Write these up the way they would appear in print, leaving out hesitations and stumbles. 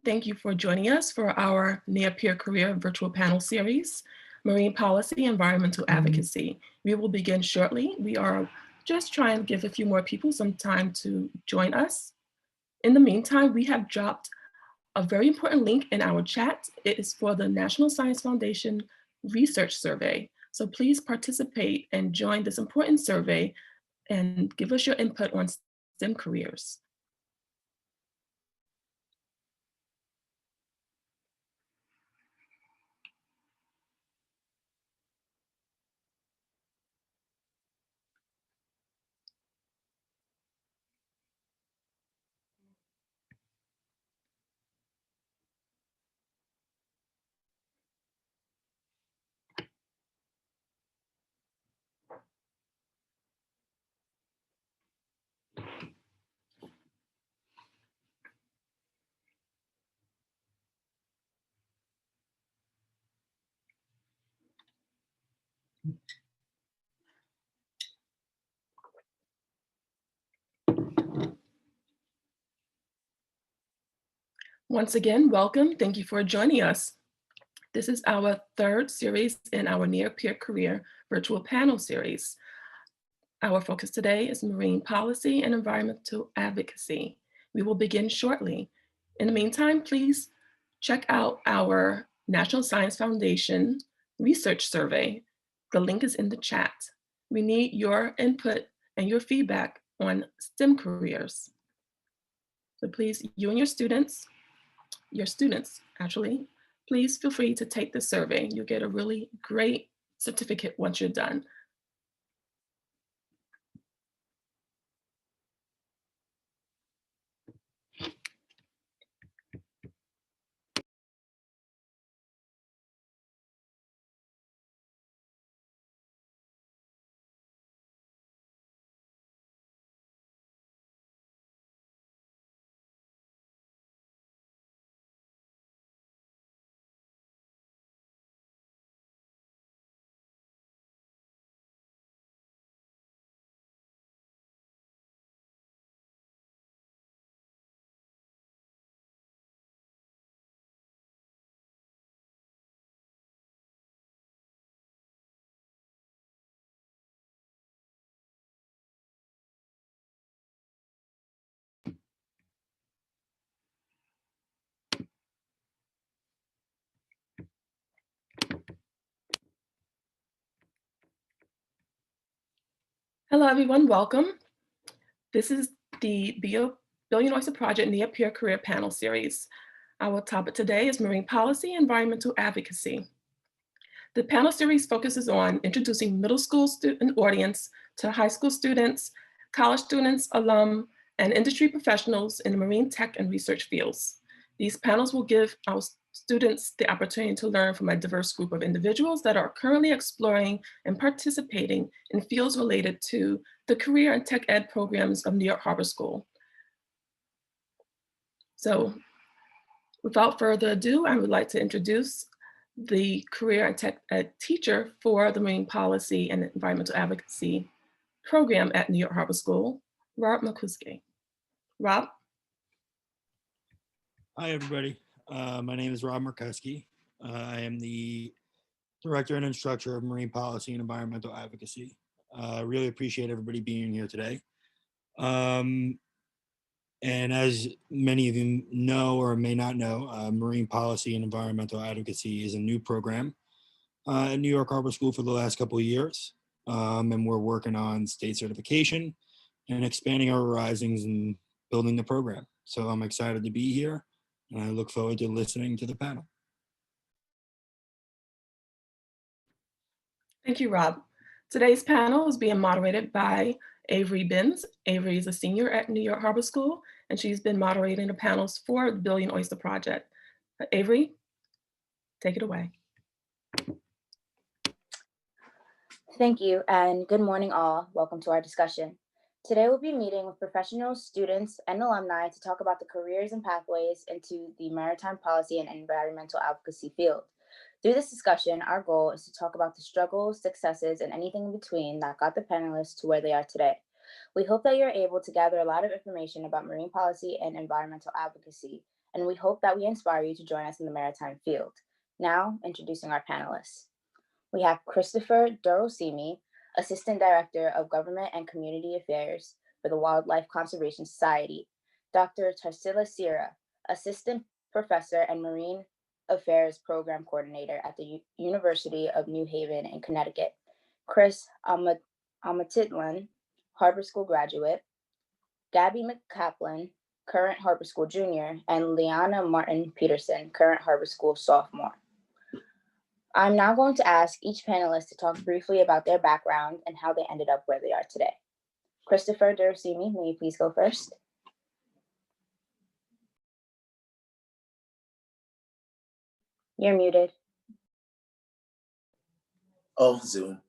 Thank you for joining us for our near-peer career virtual panel series, Marine Policy, Environmental Advocacy. We will begin shortly. We are just trying to give a few more people some time to join us. In the meantime, we have dropped a very important link in our chat. It is for the National Science Foundation Research Survey. So please participate and join this important survey and give us your input on STEM careers. Once again, welcome. Thank you for joining us. This is our third series in our near-peer career virtual panel series. Our focus today is marine policy and environmental advocacy. We will begin shortly. In the meantime, please check out our National Science Foundation research survey. The link is in the chat. We need your input and your feedback on STEM careers. So please, you and your students actually, please feel free to take the survey. You'll get a really great certificate once you're done. Hello, everyone. Welcome. This is the Billion Oyster Project Near-Peer Career Panel Series. Our topic today is marine policy, environmental advocacy. The panel series focuses on introducing middle school student audience to high school students, college students, alum, and industry professionals in the marine tech and research fields. These panels will give our students the opportunity to learn from a diverse group of individuals that are currently exploring and participating in fields related to the career and tech ed programs of New York Harbor School. So without further ado, I would like to introduce the career and tech ed teacher for the marine policy and environmental advocacy program at New York Harbor School, Rob Murkowski. Rob? Hi, everybody. My name is Rob Murkowski. I am the Director and Instructor of Marine Policy and Environmental Advocacy. I really appreciate everybody being here today. And as many of you know or may not know, Marine Policy and Environmental Advocacy is a new program at New York Harbor School for the last couple of years. And we're working on state certification and expanding our horizons and building the program. So I'm excited to be here. And I look forward to listening to the panel. Thank you, Rob. Today's panel is being moderated by Avery Benz. Avery is a senior at New York Harbor School, and she's been moderating the panels for the Billion Oyster Project. Avery, take it away. Thank you, and good morning all. Welcome to our discussion. Today we'll be meeting with professionals, students, and alumni to talk about the careers and pathways into the maritime policy and environmental advocacy field. Through this discussion, our goal is to talk about the struggles, successes, and anything in between that got the panelists to where they are today. We hope that you're able to gather a lot of information about marine policy and environmental advocacy, and we hope that we inspire you to join us in the maritime field. Now, introducing our panelists. We have Christopher Simi, Assistant Director of Government and Community Affairs for the Wildlife Conservation Society, Dr. Tarsila Sira, Assistant Professor and Marine Affairs Program Coordinator at the University of New Haven in Connecticut, Chris Amatitlan, Harbor School graduate, Gabby McCaplin, current Harbor School junior, and Liana Martin Peterson, current Harbor School sophomore. I'm now going to ask each panelist to talk briefly about their background and how they ended up where they are today. Christopher Simi, may you please go first? You're muted. Oh, Zoom.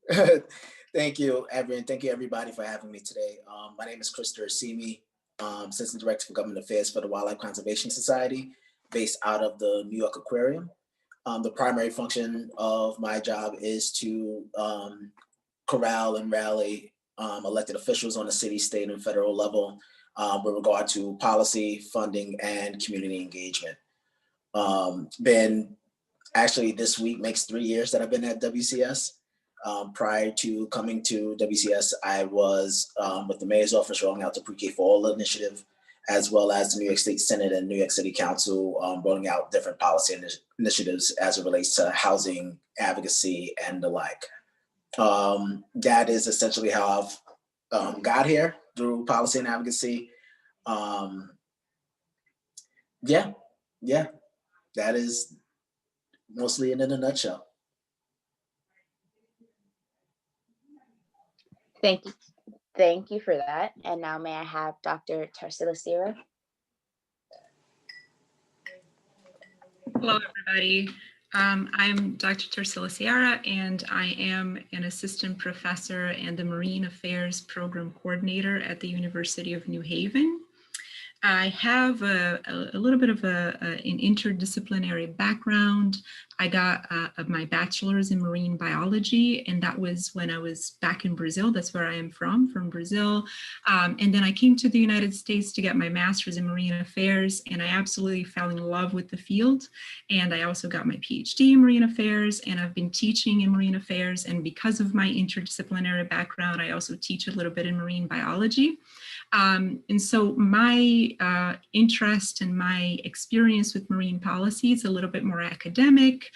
Thank you, Evan. Thank you, everybody, for having me today. My name is Christopher Simi, Assistant Director for Government Affairs for the Wildlife Conservation Society, based out of the New York Aquarium. The primary function of my job is to corral and rally elected officials on the city, state, and federal level with regard to policy, funding, and community engagement. Actually, this week makes 3 years that I've been at WCS. Prior to coming to WCS, I was with the Mayor's Office rolling out the Pre-K for All initiative, as well as the New York State Senate and New York City Council rolling out different policy initiatives as it relates to housing, advocacy, and the like. That is essentially how I've got here, through policy and advocacy. Yeah, that is mostly it in a nutshell. Thank you for that. And now may I have Dr. Tarsila Sira? Hello, everybody. I'm Dr. Tarsila Sierra, and I am an assistant professor and the Marine Affairs Program Coordinator at the University of New Haven. I have a little bit of an interdisciplinary background. I got my bachelor's in marine biology, and that was when I was back in Brazil. That's where I am from Brazil. And then I came to the United States to get my master's in marine affairs, and I absolutely fell in love with the field. And I also got my PhD in marine affairs, and I've been teaching in marine affairs. And because of my interdisciplinary background, I also teach a little bit in marine biology. And so my interest and my experience with marine policy is a little bit more academic,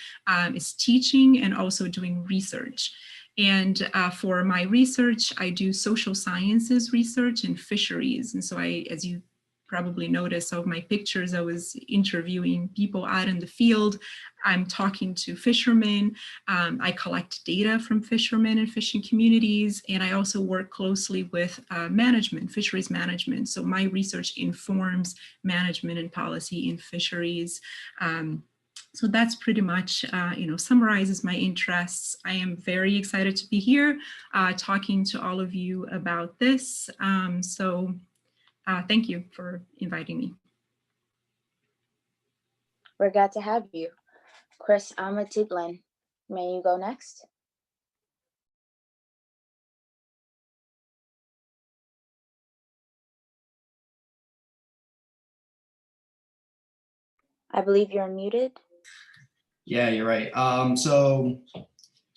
is teaching and also doing research. And for my research, I do social sciences research and fisheries. And so as you probably noticed of my pictures, I was interviewing people out in the field. I'm talking to fishermen. I collect data from fishermen and fishing communities. And I also work closely with management, fisheries management. So my research informs management and policy in fisheries. So that's pretty much, summarizes my interests. I am very excited to be here talking to all of you about this. Thank you for inviting me. We're glad to have you. Chris Amatitlan, may you go next? I believe you're muted. Yeah, you're right. I'm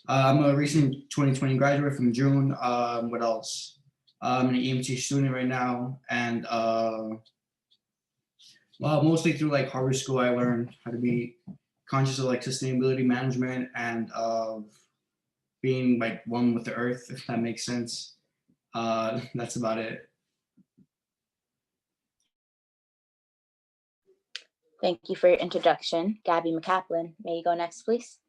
a recent 2020 graduate from June. What else? I'm an EMT student right now, and mostly through like Harvard School, I learned how to be conscious of like sustainability management and being like one with the earth, if that makes sense. That's about it. Thank you for your introduction. Gabby McCaplin, may you go next, please?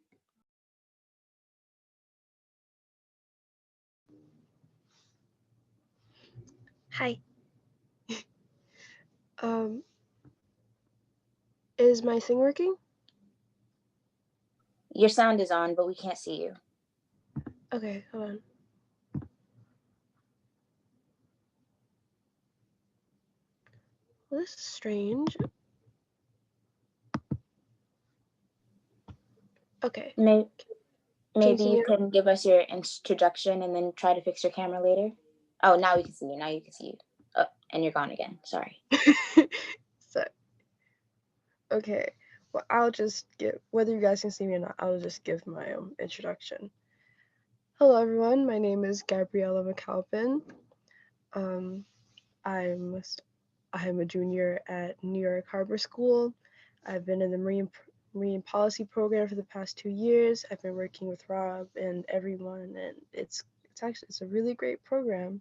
Hi. Is my thing working? Your sound is on, but we can't see you. Okay, hold on. Well, this is strange. Okay. Maybe you can give us your introduction and then try to fix your camera later. Oh, now we can see you. Now you can see you. Oh, and you're gone again. Sorry. So, Okay, well, I'll just give, whether you guys can see me or not, I'll just give my introduction. Hello, everyone. My name is Gabriella McAlpin. Um, I'm a junior at New York Harbor School. I've been in the marine policy program for the past 2 years. I've been working with Rob and everyone, and it's a really great program.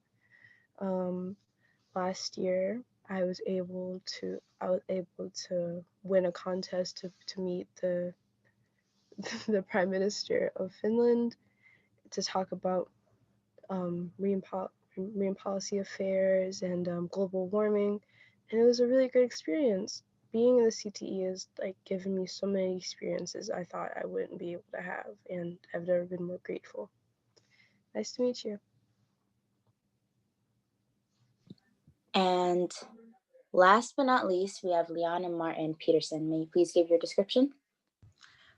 Last year, I was able to win a contest to meet the the Prime Minister of Finland to talk about marine policy affairs and global warming, and it was a really great experience. Being in the CTE has like given me so many experiences I thought I wouldn't be able to have, and I've never been more grateful. Nice to meet you. And last but not least, we have Liana Martin Peterson. May you please give your description?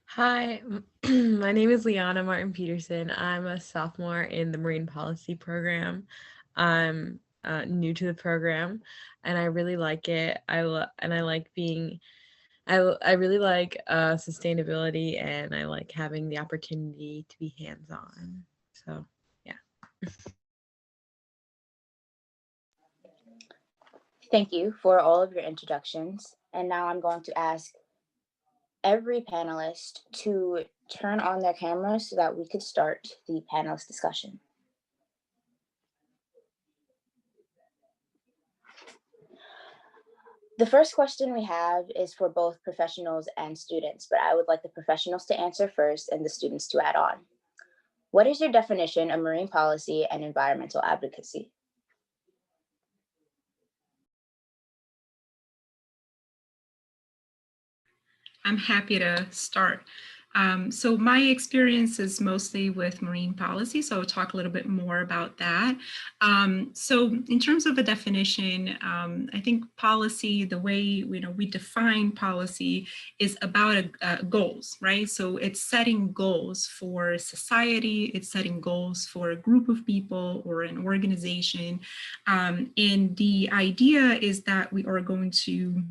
Hi, my name is Liana Martin Peterson. I'm a sophomore in the Marine Policy program. I'm new to the program, and I really like it. I like being. I really like sustainability, and I like having the opportunity to be hands-on. So, yeah. Thank you for all of your introductions. And now I'm going to ask every panelist to turn on their camera so that we could start the panelist discussion. The first question we have is for both professionals and students, but I would like the professionals to answer first and the students to add on. What is your definition of marine policy and environmental advocacy? I'm happy to start. So my experience is mostly with marine policy, so I'll talk a little bit more about that. So in terms of a definition, I think policy, the way we define policy is about goals, right? So it's setting goals for society, it's setting goals for a group of people or an organization. And the idea is that we are going to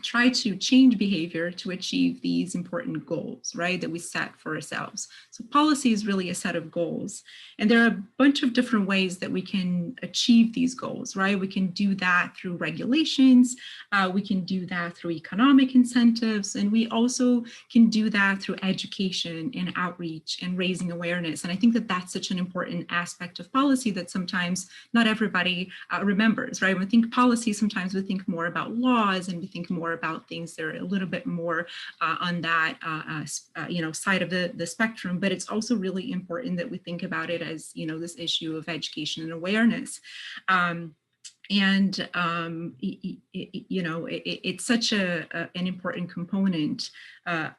try to change behavior to achieve these important goals, right, that we set for ourselves. So policy is really a set of goals. And there are a bunch of different ways that we can achieve these goals, right? We can do that through regulations, we can do that through economic incentives, and we also can do that through education and outreach and raising awareness. And I think that that's such an important aspect of policy that sometimes not everybody remembers, right? When we think policy, sometimes we think more about laws and we think more about things that are a little bit more on that side of the spectrum, but it's also really important that we think about it as this issue of education and awareness. It's such an important component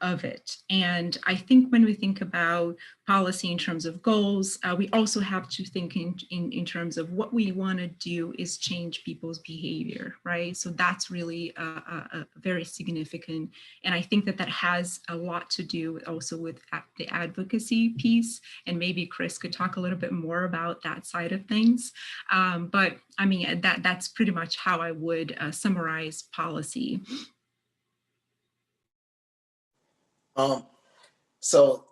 of it. And I think when we think about policy in terms of goals, we also have to think in terms of what we want to do is change people's behavior, right? So that's really a very significant. And I think that has a lot to do also with the advocacy piece. And maybe Chris could talk a little bit more about that side of things. But I mean, that's pretty much how I would summarize policy. So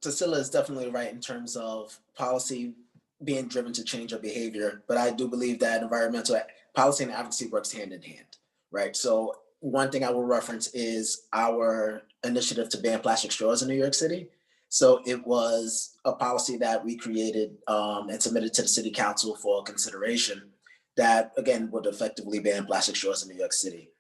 Priscilla is definitely right in terms of policy being driven to change our behavior, but I do believe that environmental policy and advocacy works hand in hand, right? So one thing I will reference is our initiative to ban plastic straws in New York City. So it was a policy that we created and submitted to the city council for consideration that, again, would effectively ban plastic straws in New York City.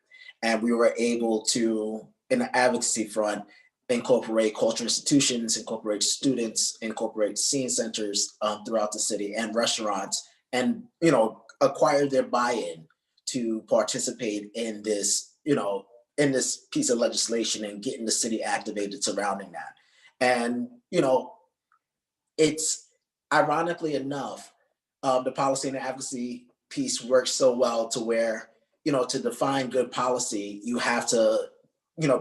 And we were able to, in the advocacy front, incorporate cultural institutions, incorporate students, incorporate scene centers throughout the city and restaurants, and acquire their buy-in to participate in this, in this piece of legislation and getting the city activated surrounding that. And it's ironically enough, the policy and advocacy piece works so well to where to define good policy, you have to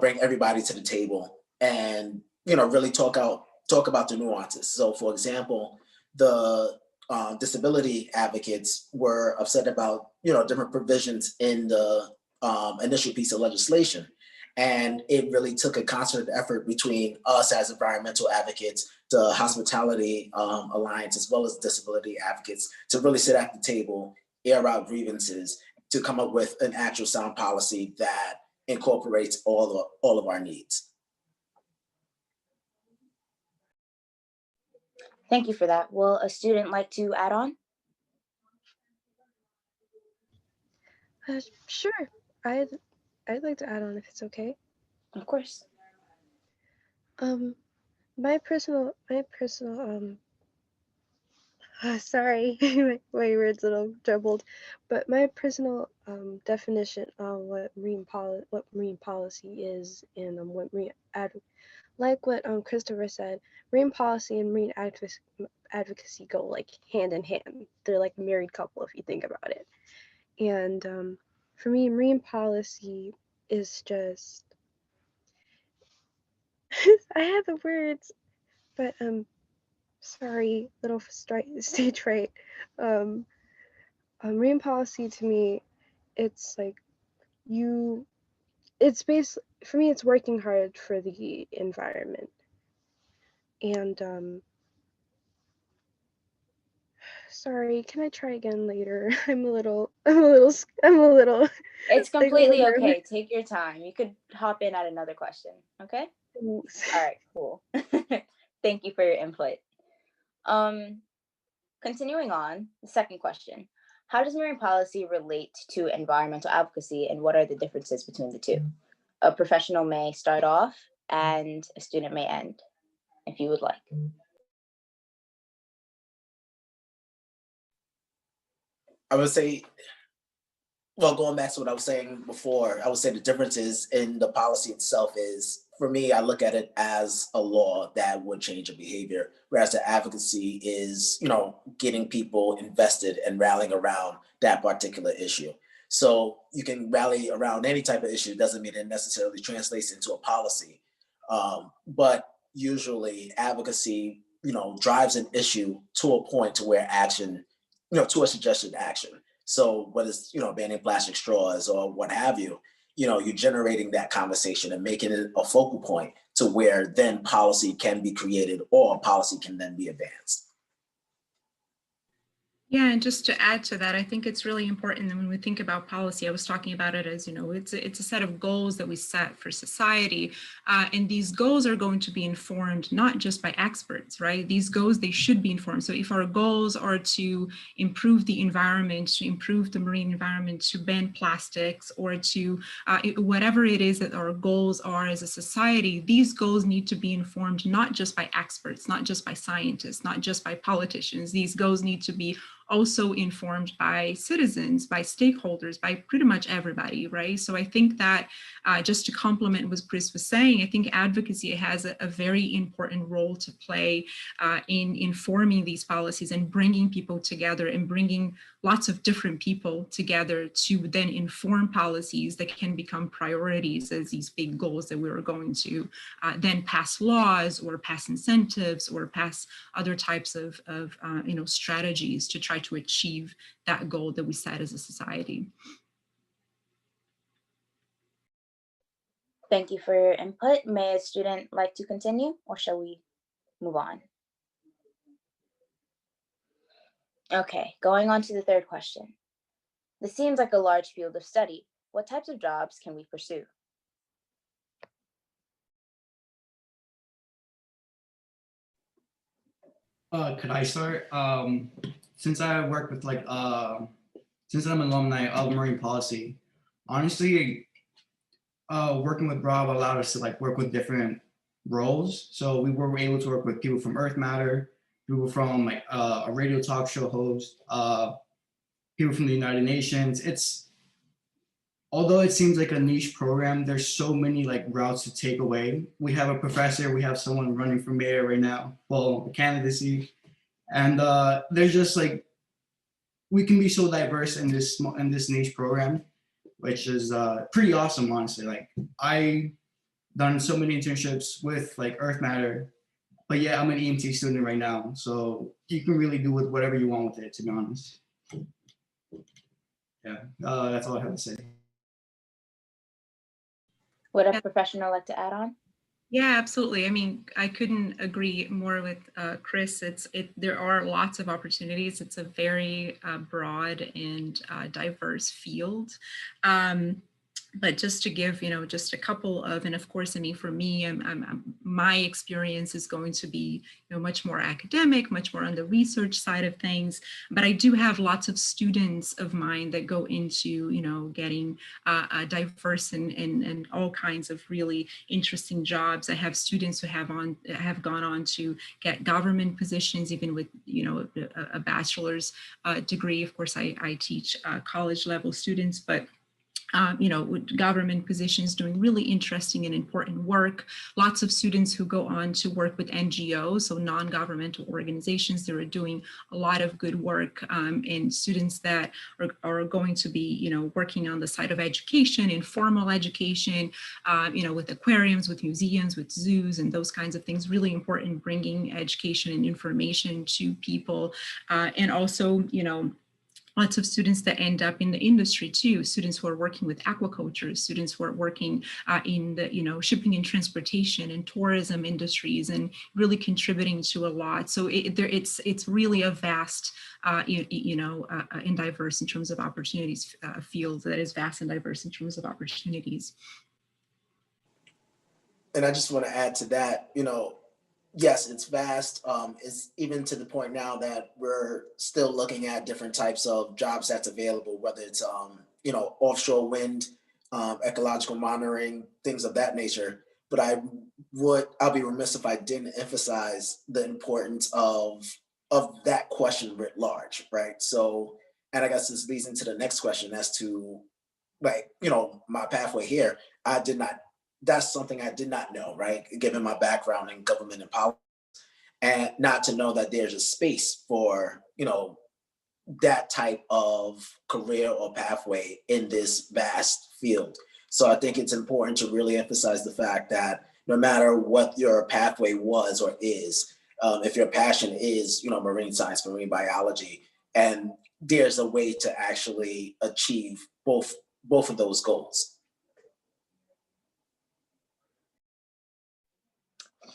bring everybody to the table and really talk about the nuances. So for example, the disability advocates were upset about different provisions in the initial piece of legislation. And it really took a concerted effort between us as environmental advocates, the Hospitality Alliance, as well as disability advocates, to really sit at the table, air out grievances, to come up with an actual sound policy that incorporates all of our needs. Thank you for that. Will a student like to add on? Sure. I'd like to add on if it's okay. Of course. My personal sorry, my words a little jumbled, but my personal definition of what marine policy is, and what like what Christopher said, marine policy and marine advocacy go like hand in hand. They're like a married couple if you think about it. And for me, marine policy is just I have the words, but sorry, little stage fright. Marine policy to me, it's like it's based for me. It's working hard for the environment, and sorry, can I try again later? I'm a little. It's like, completely okay. Take your time. You could hop in at another question. Okay. Thanks. All right. Cool. Thank you for your input. Continuing on, the second question. How does marine policy relate to environmental advocacy, and what are the differences between the two? A professional may start off and a student may end, if you would like. I would say, well, going back to what I was saying before, I would say the differences in the policy itself is, for me, I look at it as a law that would change a behavior, whereas the advocacy is, getting people invested and rallying around that particular issue. So you can rally around any type of issue, doesn't mean it necessarily translates into a policy. But usually advocacy, drives an issue to a point to where action, to a suggested action. So whether it's, banning plastic straws or what have you, you're generating that conversation and making it a focal point to where then policy can be created or policy can then be advanced. Yeah, and just to add to that, I think it's really important that when we think about policy, I was talking about it as, it's a set of goals that we set for society. And these goals are going to be informed not just by experts, right? These goals, they should be informed. So if our goals are to improve the environment, to improve the marine environment, to ban plastics, or to whatever it is that our goals are as a society, these goals need to be informed not just by experts, not just by scientists, not just by politicians. These goals need to be also informed by citizens, by stakeholders, by pretty much everybody, right? So I think that just to complement what Chris was saying, I think advocacy has a very important role to play in informing these policies and bringing people together and bringing lots of different people together to then inform policies that can become priorities as these big goals that we are going to then pass laws or pass incentives or pass other types of strategies to try to achieve that goal that we set as a society. Thank you for your input. May a student like to continue, or shall we move on? Okay, going on to the third question. This seems like a large field of study. What types of jobs can we pursue? Could I start? Since I work with since I'm an alumni of marine policy, honestly, working with Rob allowed us to work with different roles. So we were able to work with people from Earth Matter, people from a radio talk show host, people from the United Nations. Although it seems like a niche program, there's so many routes to take away. We have a professor, we have someone running for mayor right now, well, the candidacy, and there's just we can be so diverse in this niche program, which is pretty awesome, honestly. I done so many internships with Earth Matter, but yeah, I'm an EMT student right now, so you can really do with whatever you want with it, to be honest. Yeah, that's all I have to say. Would a professional like to add on? Yeah, absolutely. I mean, I couldn't agree more with Chris. There are lots of opportunities. It's a very broad and diverse field. But just to give, just a couple of, and of course, I mean, for me, my experience is going to be, much more academic, much more on the research side of things. But I do have lots of students of mine that go into, getting diverse and all kinds of really interesting jobs. I have students who have gone on to get government positions, even with, a bachelor's degree. Of course, I teach college level students, but with government positions doing really interesting and important work. Lots of students who go on to work with NGOs, so non-governmental organizations that are doing a lot of good work, and students that are going to be, working on the side of education, informal education, with aquariums, with museums, with zoos, and those kinds of things. Really important, bringing education and information to people, and also, lots of students that end up in the industry too, students who are working with aquaculture, students who are working in the, shipping and transportation and tourism industries, and really contributing to a lot. So it's really a vast, and diverse in terms of opportunities, field that is vast and diverse in terms of opportunities. And I just want to add to that, yes, it's vast. It's even to the point now that we're still looking at different types of jobs that's available, whether it's, offshore wind, ecological monitoring, things of that nature. But I'll be remiss if I didn't emphasize the importance of that question writ large, right? So, and I guess this leads into the next question as to, like, my pathway here. That's something I did not know, right? Given my background in government and politics, and not to know that there's a space for, that type of career or pathway in this vast field. So I think it's important to really emphasize the fact that no matter what your pathway was or is, if your passion is, marine science, marine biology, and there's a way to actually achieve both of those goals.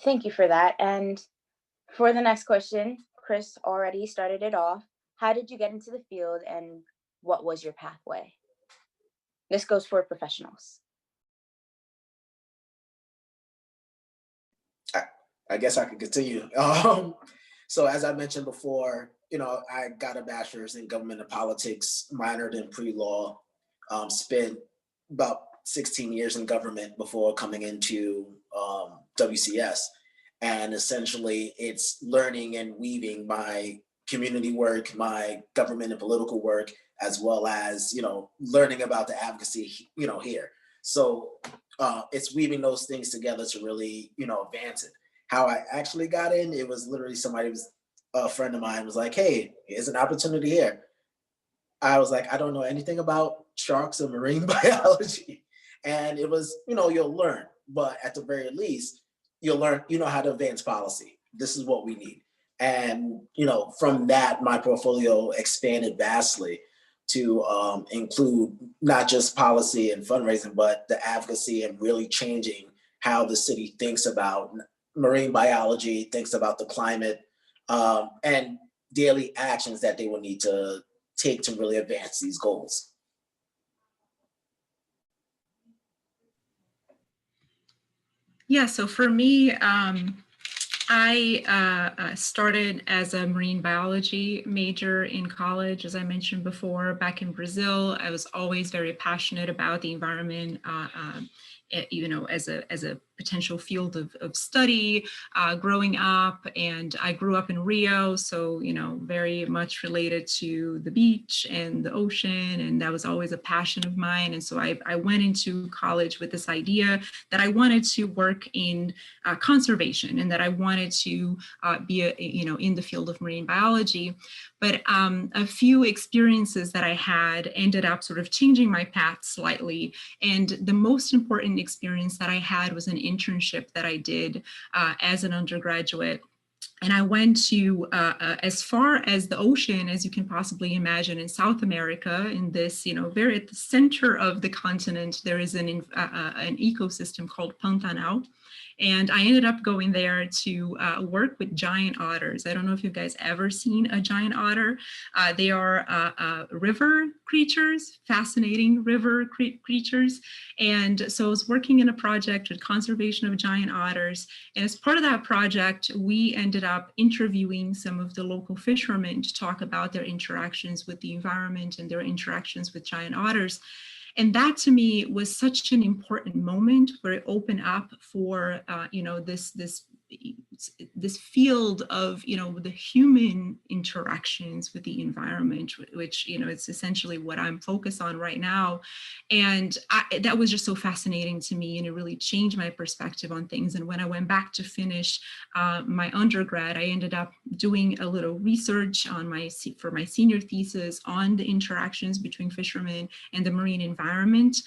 Thank you for that. And for the next question, Chris already started it off. How did you get into the field and what was your pathway? This goes for professionals. I guess I could continue. So as I mentioned before, I got a bachelor's in government and politics, minored in pre-law, spent about 16 years in government before coming into WCS. And essentially it's learning and weaving my community work, my government and political work, as well as, learning about the advocacy, here. So it's weaving those things together to really, advance it. How I actually got in, it was literally a friend of mine was like, hey, here's an opportunity here. I was like, I don't know anything about sharks or marine biology. And it was, you'll learn, but at the very least, you'll learn, how to advance policy. This is what we need. And, from that, my portfolio expanded vastly to include not just policy and fundraising, but the advocacy and really changing how the city thinks about marine biology, thinks about the climate, and daily actions that they will need to take to really advance these goals. Yeah, so for me, I started as a marine biology major in college, as I mentioned before, back in Brazil. I was always very passionate about the environment, as a potential field of study growing up. And I grew up in Rio, so, very much related to the beach and the ocean. And that was always a passion of mine. And so I went into college with this idea that I wanted to work in conservation and that I wanted to be, in the field of marine biology. But a few experiences that I had ended up sort of changing my path slightly. And the most important experience that I had was an internship that I did as an undergraduate And I went to as far as the ocean as you can possibly imagine in South America. In this, very at the center of the continent, there is an ecosystem called Pantanal. And I ended up going there to work with giant otters. I don't know if you guys ever seen a giant otter. They are river creatures, fascinating river creatures. And so I was working in a project with conservation of giant otters. And as part of that project, we ended up interviewing some of the local fishermen to talk about their interactions with the environment and their interactions with giant otters. And that to me was such an important moment where it opened up for, this field of, the human interactions with the environment, which, it's essentially what I'm focused on right now. And that was just so fascinating to me, and it really changed my perspective on things. And when I went back to finish my undergrad, I ended up doing a little research for my senior thesis on the interactions between fishermen and the marine environment.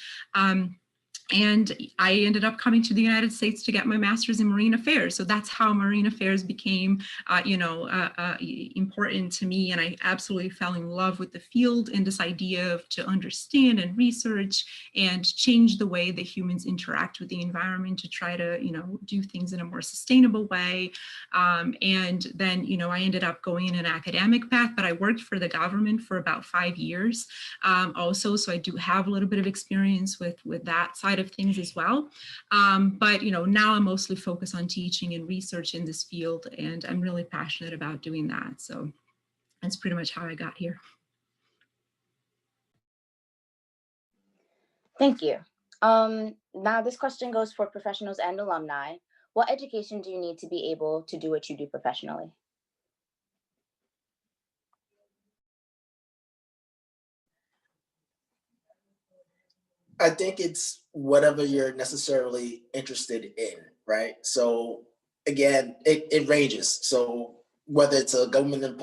And I ended up coming to the United States to get my master's in marine affairs. So that's how marine affairs became, important to me. And I absolutely fell in love with the field and this idea of to understand and research and change the way that humans interact with the environment to try to, do things in a more sustainable way. And then, I ended up going in an academic path, but I worked for the government for about 5 years also. So I do have a little bit of experience with that side of things as well. But now I'm mostly focused on teaching and research in this field, and I'm really passionate about doing that. So that's pretty much how I got here. Thank you. Now this question goes for professionals and alumni. What education do you need to be able to do what you do professionally? I think it's whatever you're necessarily interested in, right? So again, it ranges. So whether it's a government and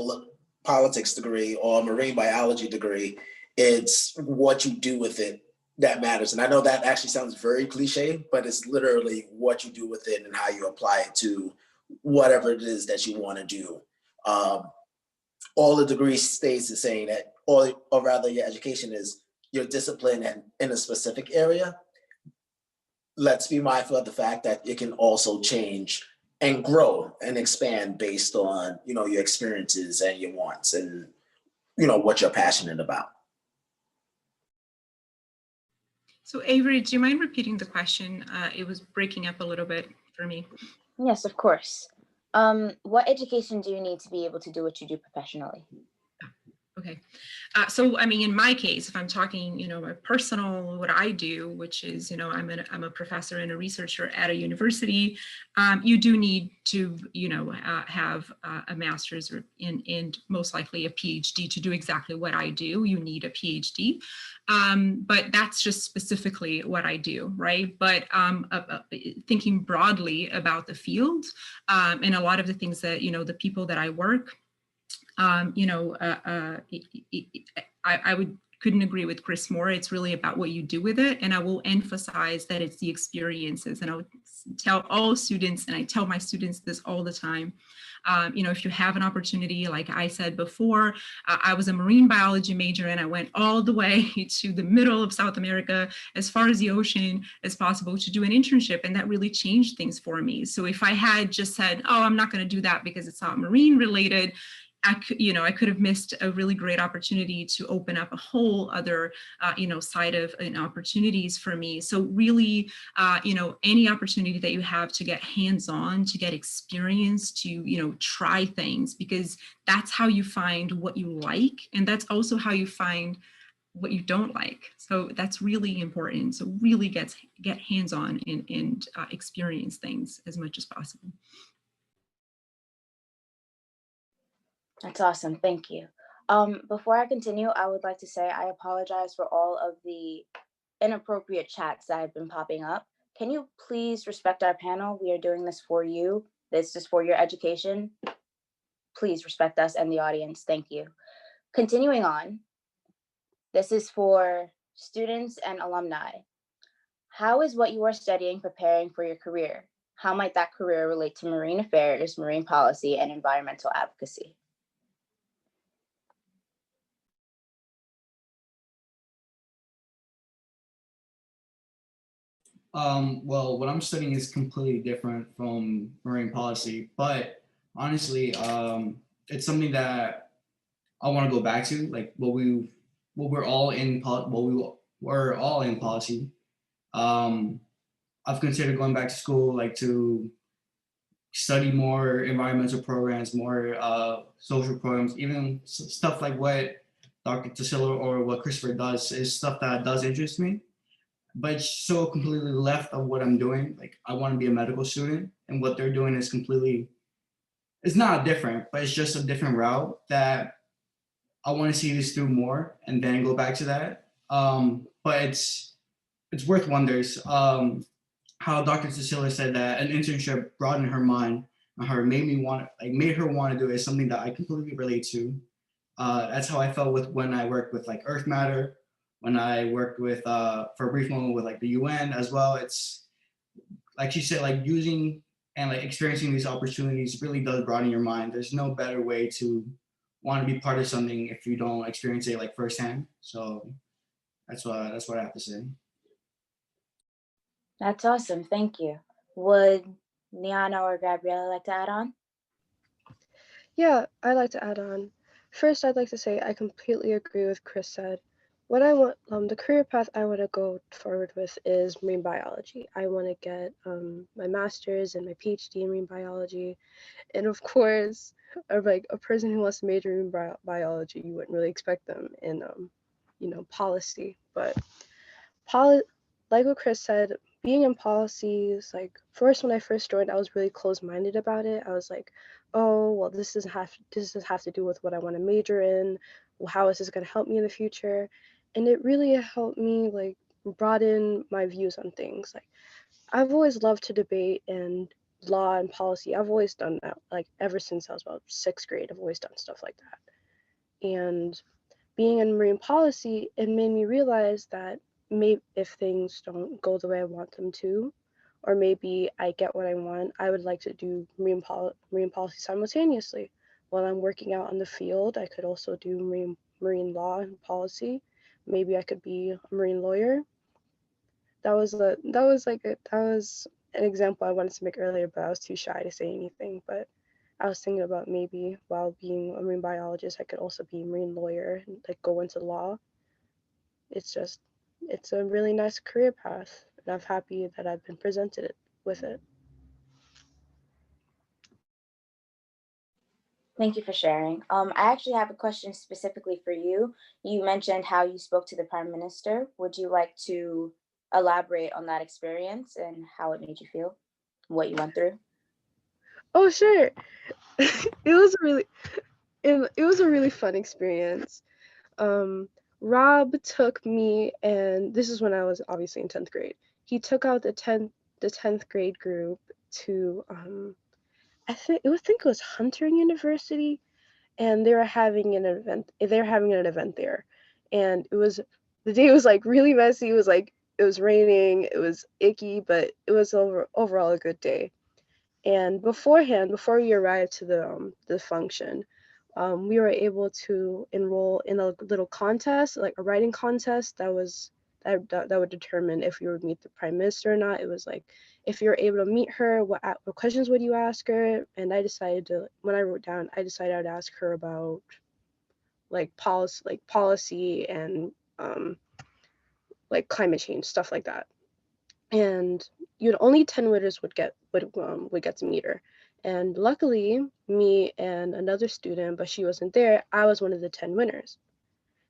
politics degree or a marine biology degree, it's what you do with it that matters. And I know that actually sounds very cliche, but it's literally what you do with it and how you apply it to whatever it is that you want to do. All the degree stays the same, that, or rather your education is your discipline and in a specific area. Let's be mindful of the fact that it can also change and grow and expand based on, your experiences and your wants and, what you're passionate about. So Avery, do you mind repeating the question? It was breaking up a little bit for me. Yes, of course. What education do you need to be able to do what you do professionally? Okay. So, I mean, in my case, if I'm talking, my personal, what I do, which is, I'm a professor and a researcher at a university, you do need to, have a master's and most likely a PhD to do exactly what I do. You need a PhD. But that's just specifically what I do, right? But thinking broadly about the field and a lot of the things that, the people that I work, I couldn't agree with Chris more. It's really about what you do with it. And I will emphasize that it's the experiences. And I would tell all students, and I tell my students this all the time, if you have an opportunity, like I said before, I was a marine biology major and I went all the way to the middle of South America, as far as the ocean as possible, to do an internship. And that really changed things for me. So if I had just said, oh, I'm not going to do that because it's not marine related, I could have missed a really great opportunity to open up a whole other, side of opportunities for me. So really, any opportunity that you have to get hands-on, to get experience, to, try things, because that's how you find what you like. And that's also how you find what you don't like. So that's really important. So really get hands-on and experience things as much as possible. That's awesome. Thank you. Before I continue, I would like to say I apologize for all of the inappropriate chats that have been popping up. Can you please respect our panel? We are doing this for you. This is for your education. Please respect us and the audience. Thank you. Continuing on, this is for students and alumni. How is what you are studying preparing for your career? How might that career relate to marine affairs, marine policy, and environmental advocacy? Well, what I'm studying is completely different from marine policy, but honestly, it's something that I want to go back to. Like what we're all in, we're all in policy. Um, I've considered going back to school, like to study more environmental programs, more social programs, even stuff like what Dr. Tassilo or what Christopher does is stuff that does interest me, but it's so completely left of what I'm doing. Like I want to be a medical student, and what they're doing is completely, it's not different, but it's just a different route that I want to see this through more and then go back to that. But it's worth wonders. How Dr. Cecilia said that an internship broadened her mind and her made her want to do it is something that I completely relate to. That's how I felt with when I worked with like Earth Matter, when I worked with for a brief moment with like the UN as well. It's like she said, like using and like experiencing these opportunities really does broaden your mind. There's no better way to want to be part of something if you don't experience it like firsthand. So that's what I have to say. That's awesome. Thank you. Would Liana or Gabriella like to add on? Yeah, I'd like to add on. First, I'd like to say I completely agree with Chris said. What I want, the career path I want to go forward with is marine biology. I want to get my master's and my PhD in marine biology. And of course, like a person who wants to major in biology, you wouldn't really expect them in, policy. But like what Chris said, being in policies, like first when I first joined, I was really closed-minded about it. I was like, oh, well, this doesn't have to do with what I want to major in. Well, how is this going to help me in the future? And it really helped me like broaden my views on things. Like I've always loved to debate and law and policy. I've always done that. Like ever since I was about 6th grade, I've always done stuff like that. And being in marine policy, it made me realize that maybe if things don't go the way I want them to, or maybe I get what I want, I would like to do marine policy simultaneously. While I'm working out in the field, I could also do marine law and policy. Maybe I could be a marine lawyer. That was an example I wanted to make earlier, but I was too shy to say anything. But I was thinking about maybe while being a marine biologist, I could also be a marine lawyer and like go into law. It's a really nice career path, and I'm happy that I've been presented with it. Thank you for sharing. I actually have a question specifically for you. You mentioned how you spoke to the Prime Minister. Would you like to elaborate on that experience and how it made you feel, what you went through? Oh, sure. It was a really fun experience. Um, Rob took me, and this is when I was obviously in 10th grade. He took out the 10th grade group to think it was Hunter University, and they were having an event. They were having an event there, and the day was like really messy. It was raining. It was icky, but it was overall a good day. And before we arrived to the function, we were able to enroll in a little contest, like a writing contest that would determine if you would meet the Prime Minister or not. It was like if you're able to meet her, what questions would you ask her? And when I wrote down, I decided I'd ask her about policy and like climate change, stuff like that. And only 10 winners would get to meet her. And luckily, me and another student, but she wasn't there, I was one of the 10 winners.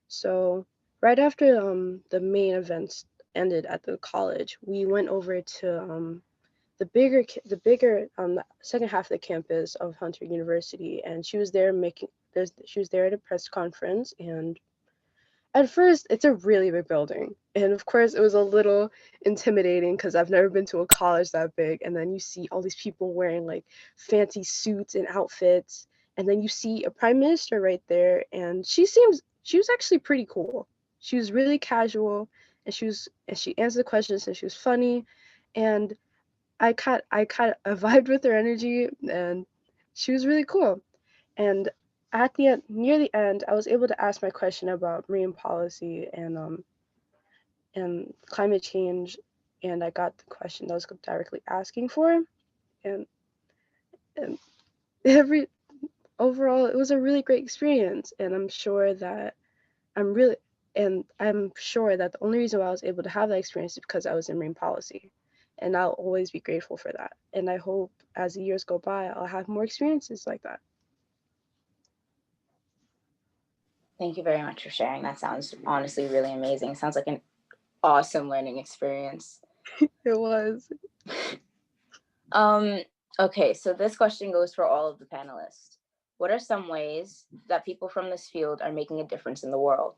So right after the main events ended at the college, we went over to the bigger the second half of the campus of Hunter University, and she was there at a press conference. And at first, it's a really big building. And of course, it was a little intimidating because I've never been to a college that big. And then you see all these people wearing like fancy suits and outfits. And then you see a prime minister right there. And she was actually pretty cool. She was really casual, and she answered the questions, and she was funny. And I kind of vibed with her energy, and she was really cool. And at the end, near the end, I was able to ask my question about marine policy and climate change, and I got the question that I was directly asking for, and and every overall, it was a really great experience, and I'm really I'm sure that the only reason why I was able to have that experience is because I was in marine policy, and I'll always be grateful for that. And I hope as the years go by, I'll have more experiences like that. Thank you very much for sharing. That sounds honestly really amazing. Sounds like an awesome learning experience. It was. Okay, so this question goes for all of the panelists. What are some ways that people from this field are making a difference in the world?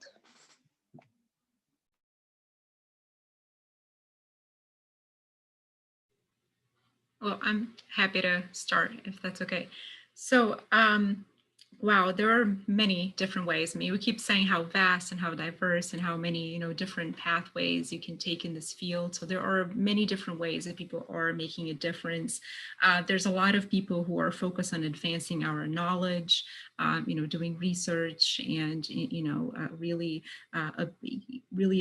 Well, I'm happy to start if that's okay. So, wow, there are many different ways. I mean, we keep saying how vast and how diverse and how many, different pathways you can take in this field. So there are many different ways that people are making a difference. There's a lot of people who are focused on advancing our knowledge, doing research and, really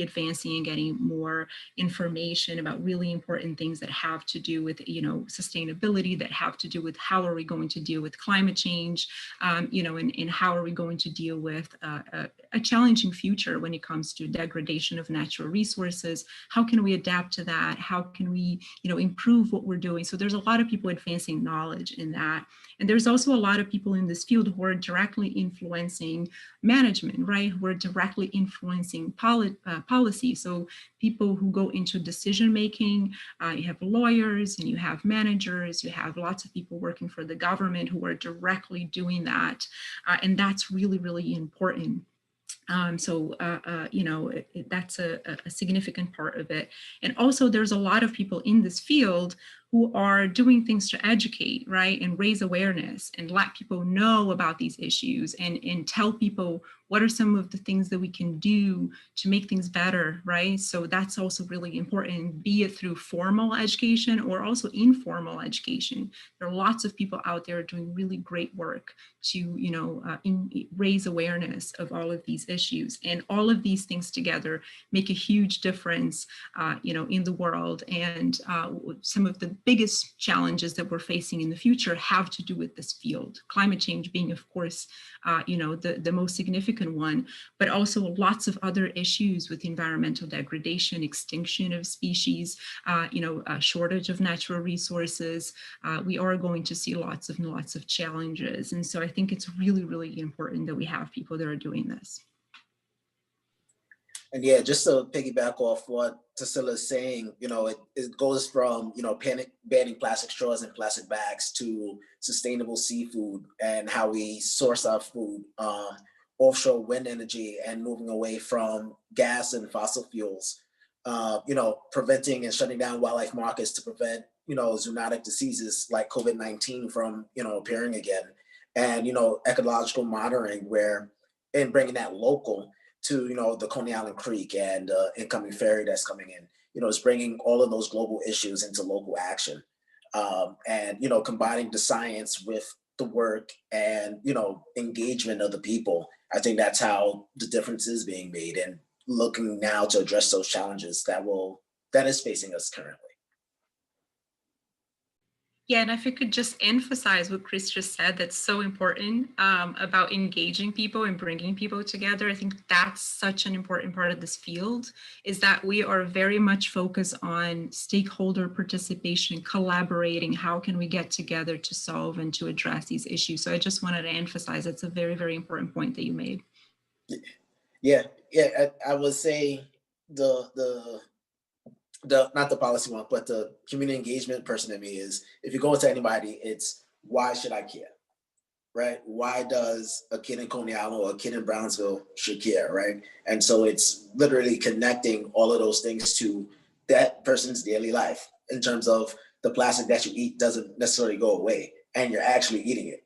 advancing and getting more information about really important things that have to do with, sustainability, that have to do with how are we going to deal with climate change, and how are we going to deal with a challenging future when it comes to degradation of natural resources? How can we adapt to that? How can we, improve what we're doing? So there's a lot of people advancing knowledge in that. And there's also a lot of people in this field who are directly influencing management, right? Who are directly influencing policy. So people who go into decision making, you have lawyers and you have managers, you have lots of people working for the government who are directly doing that. And that's really, really important. That's a significant part of it. And also there's a lot of people in this field who are doing things to educate, right, and raise awareness and let people know about these issues and tell people what are some of the things that we can do to make things better, right? So that's also really important, be it through formal education or also informal education. There are lots of people out there doing really great work to, raise awareness of all of these issues. And all of these things together make a huge difference, in the world. And some of the biggest challenges that we're facing in the future have to do with this field. Climate change being, of course, the most significant one, but also lots of other issues with environmental degradation, extinction of species, a shortage of natural resources. We are going to see lots of challenges. And so I think it's really, really important that we have people that are doing this. And yeah, just to piggyback off what Tassila is saying, it goes from, banning plastic straws and plastic bags to sustainable seafood and how we source our food, offshore wind energy and moving away from gas and fossil fuels, preventing and shutting down wildlife markets to prevent, zoonotic diseases like COVID-19 from, appearing again. And, ecological monitoring and bringing that local to, the Coney Island Creek and incoming ferry that's coming in, is bringing all of those global issues into local action. And, combining the science with the work and, engagement of the people. I think that's how the difference is being made and looking now to address those challenges that is facing us currently. Yeah, and if I could just emphasize what Chris just said, that's so important about engaging people and bringing people together. I think that's such an important part of this field, is that we are very much focused on stakeholder participation, collaborating. How can we get together to solve and to address these issues? So I just wanted to emphasize it's a very, very important point that you made. Yeah, I would say the not the policy one, but the community engagement person in me is, if you go to anybody, it's why should I care, right? Why does a kid in Coney Island or a kid in Brownsville should care, right? And so it's literally connecting all of those things to that person's daily life in terms of the plastic that you eat doesn't necessarily go away and you're actually eating it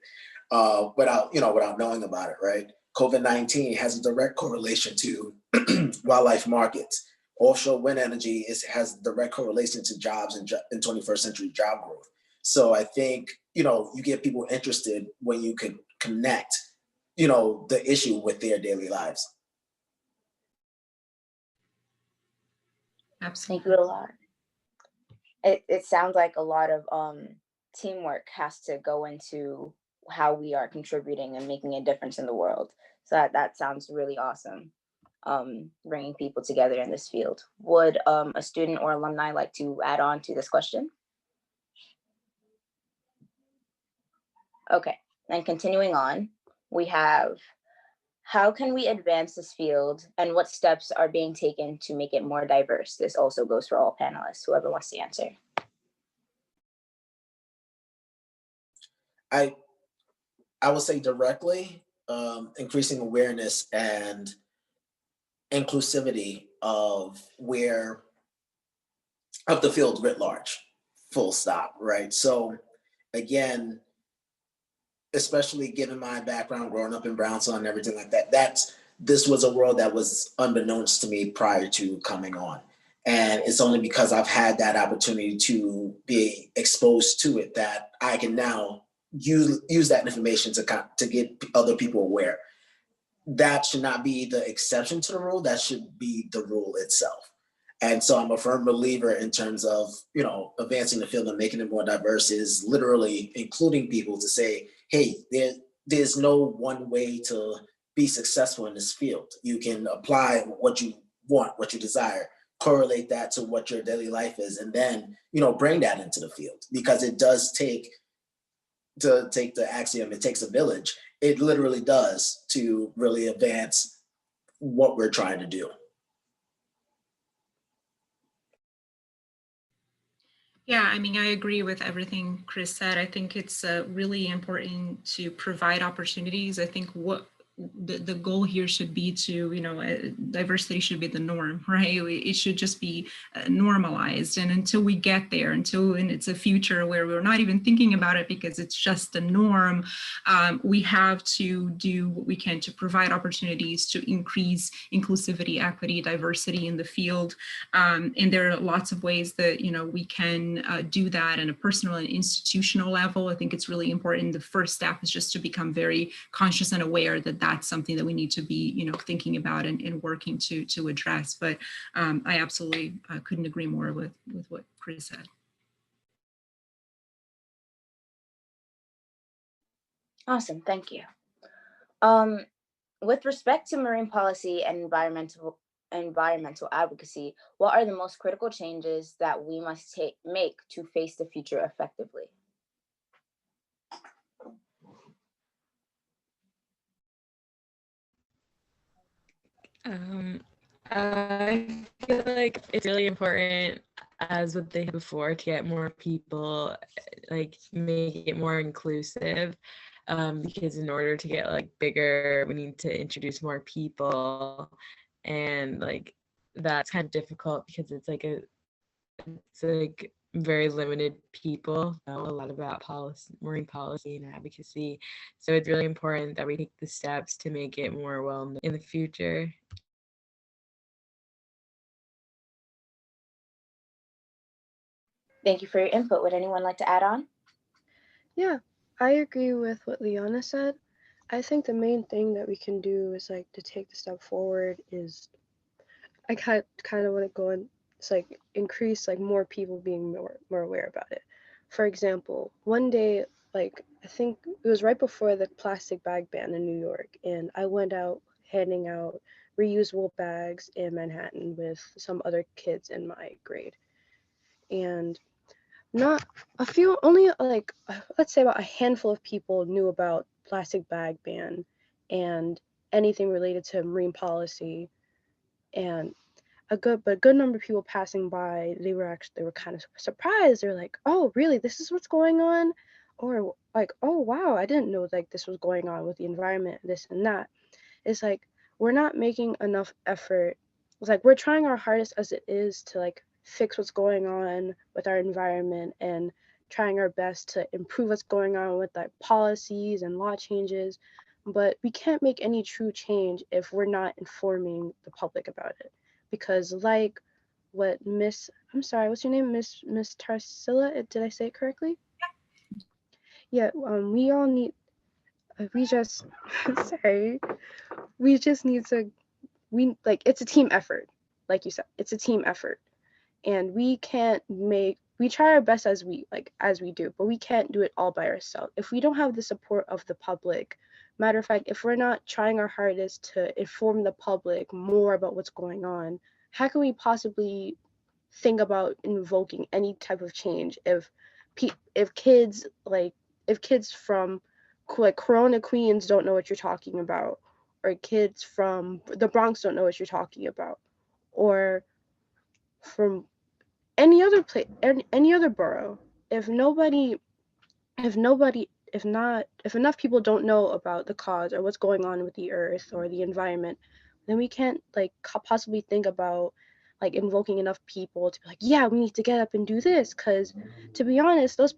without knowing about it, right? COVID-19 has a direct correlation to wildlife markets. offshore wind energy has direct correlation to jobs in 21st century job growth. So I think, you get people interested when you could connect, the issue with their daily lives. Absolutely. Thank you a lot. It sounds like a lot of teamwork has to go into how we are contributing and making a difference in the world. So that sounds really awesome. Bringing people together in this field. Would a student or alumni like to add on to this question? Okay, and continuing on, we have, how can we advance this field and what steps are being taken to make it more diverse? This also goes for all panelists, whoever wants to answer. I would say directly, increasing awareness and inclusivity of the field writ large, full stop, right? So again, especially given my background growing up in Brownsville and everything like that, this was a world that was unbeknownst to me prior to coming on. And it's only because I've had that opportunity to be exposed to it that I can now use that information to get other people aware. That should not be the exception to the rule. That should be the rule itself. And so I'm a firm believer in terms of, advancing the field and making it more diverse is literally including people to say, hey, there's no one way to be successful in this field. You can apply what you want, what you desire, correlate that to what your daily life is, and then, bring that into the field, because it does take the axiom, it takes a village. It literally does to really advance what we're trying to do. Yeah, I mean, I agree with everything Chris said. I think it's really important to provide opportunities. I think what the goal here should be to, diversity should be the norm, right? It should just be normalized. And until we get there, and it's a future where we're not even thinking about it because it's just the norm, we have to do what we can to provide opportunities to increase inclusivity, equity, diversity in the field. And there are lots of ways that, we can do that on a personal and institutional level. I think it's really important. The first step is just to become very conscious and aware that that's something that we need to be, thinking about and working to address. But I absolutely couldn't agree more with what Chris said. Awesome, thank you. With respect to marine policy and environmental advocacy, what are the most critical changes that we must make to face the future effectively? I feel like it's really important, as what they had before, to get more people, like make it more inclusive, because in order to get bigger, we need to introduce more people, and that's kind of difficult because it's very limited people know a lot about marine policy and advocacy. So it's really important that we take the steps to make it more well known in the future. Thank you for your input. Would anyone like to add on? Yeah, I agree with what Liana said. I think the main thing that we can do is to take the step forward is I kind of want to go and increase more people being more aware about it. For example, one day, I think it was right before the plastic bag ban in New York, and I went out handing out reusable bags in Manhattan with some other kids in my grade. And not a few, only let's say about a handful of people knew about plastic bag ban and anything related to marine policy. And a good number of people passing by, they were kind of surprised. They're like, oh really, this is what's going on? Or oh wow, I didn't know this was going on with the environment, this and that. It's we're not making enough effort. It's we're trying our hardest as it is to fix what's going on with our environment and trying our best to improve what's going on with policies and law changes, but we can't make any true change if we're not informing the public about it. Because what Miss, I'm sorry, what's your name? Miss Tarsila, did I say it correctly? Yeah, we all need, we just, sorry, we just need to, it's a team effort. Like you said, it's a team effort. And we try our best as we do, but we can't do it all by ourselves. If we don't have the support of the public, matter of fact, if we're not trying our hardest to inform the public more about what's going on, how can we possibly think about invoking any type of change if kids from Corona Queens don't know what you're talking about, or kids from the Bronx don't know what you're talking about, or from any other place, any other borough. If nobody, if nobody, if enough people don't know about the cause or what's going on with the earth or the environment, then we can't possibly think about invoking enough people to be like, yeah, we need to get up and do this. Because to be honest, most of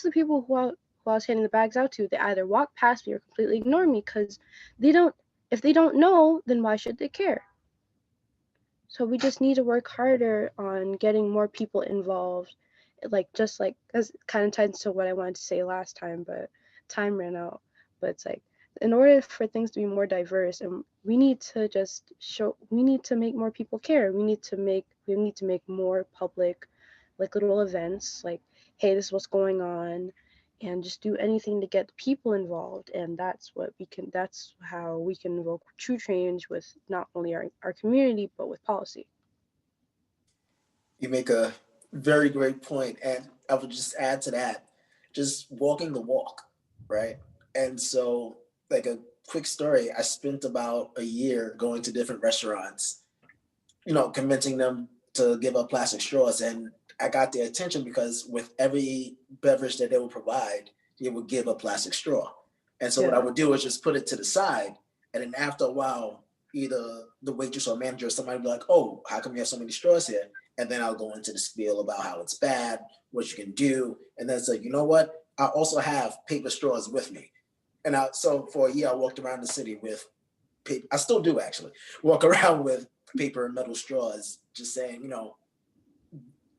the people who I was handing the bags out to, they either walk past me or completely ignore me because if they don't know, then why should they care? So we just need to work harder on getting more people involved. Just like as kind of ties to what I wanted to say last time, but time ran out. But it's in order for things to be more diverse, and we need to make more people care. We need to make more public, little events, hey, this is what's going on, and just do anything to get people involved. And that's how we can invoke true change with not only our community, but with policy. You make a very great point, and I would just add to that, just walking the walk, right? And so, like a quick story, I spent about a year going to different restaurants, convincing them to give up plastic straws, and I got their attention because with every beverage that they would provide, they would give a plastic straw. And so what I would do is just put it to the side, and then after a while, either the waitress or manager or somebody would be like, "Oh, how come you have so many straws here?" And then I'll go into the spiel about how it's bad, what you can do. And then it's like, you know what? I also have paper straws with me. And so for a year, I walked around the city with paper. I still do actually walk around with paper and metal straws, just saying,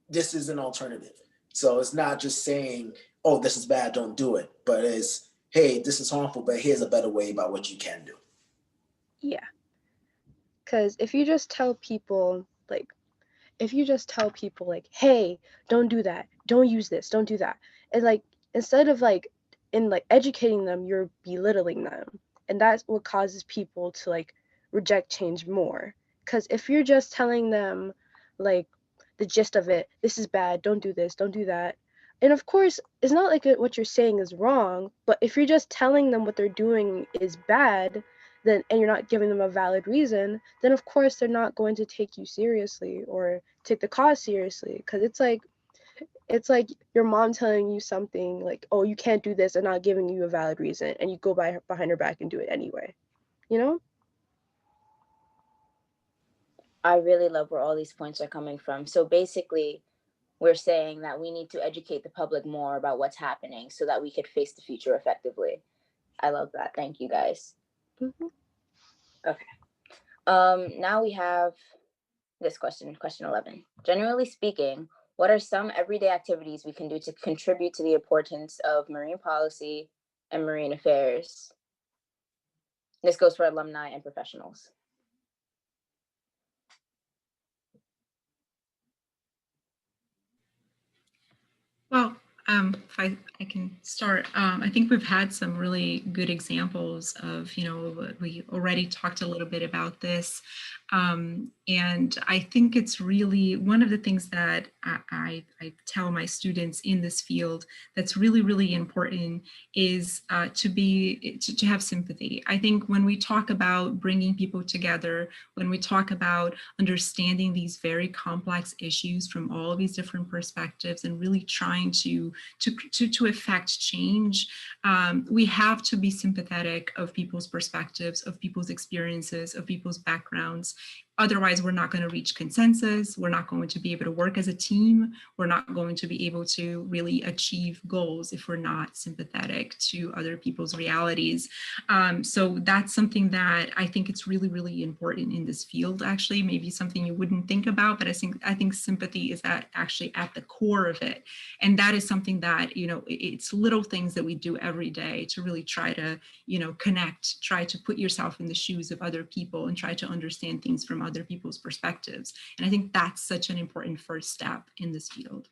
this is an alternative. So it's not just saying, oh, this is bad, don't do it. But it's, hey, this is harmful, but here's a better way about what you can do. Yeah. Because if you just tell people, hey, don't do that, don't use this, don't do that, and instead of educating them, you're belittling them, and that's what causes people to reject change more. Because if you're just telling them the gist of it, this is bad, don't do this, don't do that, and of course it's not what you're saying is wrong, but if you're just telling them what they're doing is bad, then and you're not giving them a valid reason, then of course they're not going to take you seriously or take the cause seriously. Because it's like your mom telling you something oh, you can't do this, and not giving you a valid reason, and you go behind her back and do it anyway, I really love where all these points are coming from. So basically, we're saying that we need to educate the public more about what's happening so that we could face the future effectively. I love that. Thank you, guys. Mm-hmm. Okay. Now we have this question 11. Generally speaking, what are some everyday activities we can do to contribute to the importance of marine policy and marine affairs? This goes for alumni and professionals. Well, if I can start, I think we've had some really good examples of, we already talked a little bit about this. And I think it's really one of the things that I tell my students in this field that's really, really important is to have sympathy. I think when we talk about bringing people together, when we talk about understanding these very complex issues from all of these different perspectives and really trying to affect change, we have to be sympathetic of people's perspectives, of people's experiences, of people's backgrounds. Otherwise, we're not going to reach consensus. We're not going to be able to work as a team. We're not going to be able to really achieve goals if we're not sympathetic to other people's realities. So that's something that I think it's really, really important in this field, actually, maybe something you wouldn't think about, but I think sympathy is actually at the core of it. And that is something that, it's little things that we do every day to really try to, connect, try to put yourself in the shoes of other people and try to understand things from other people's perspectives. And I think that's such an important first step in this field.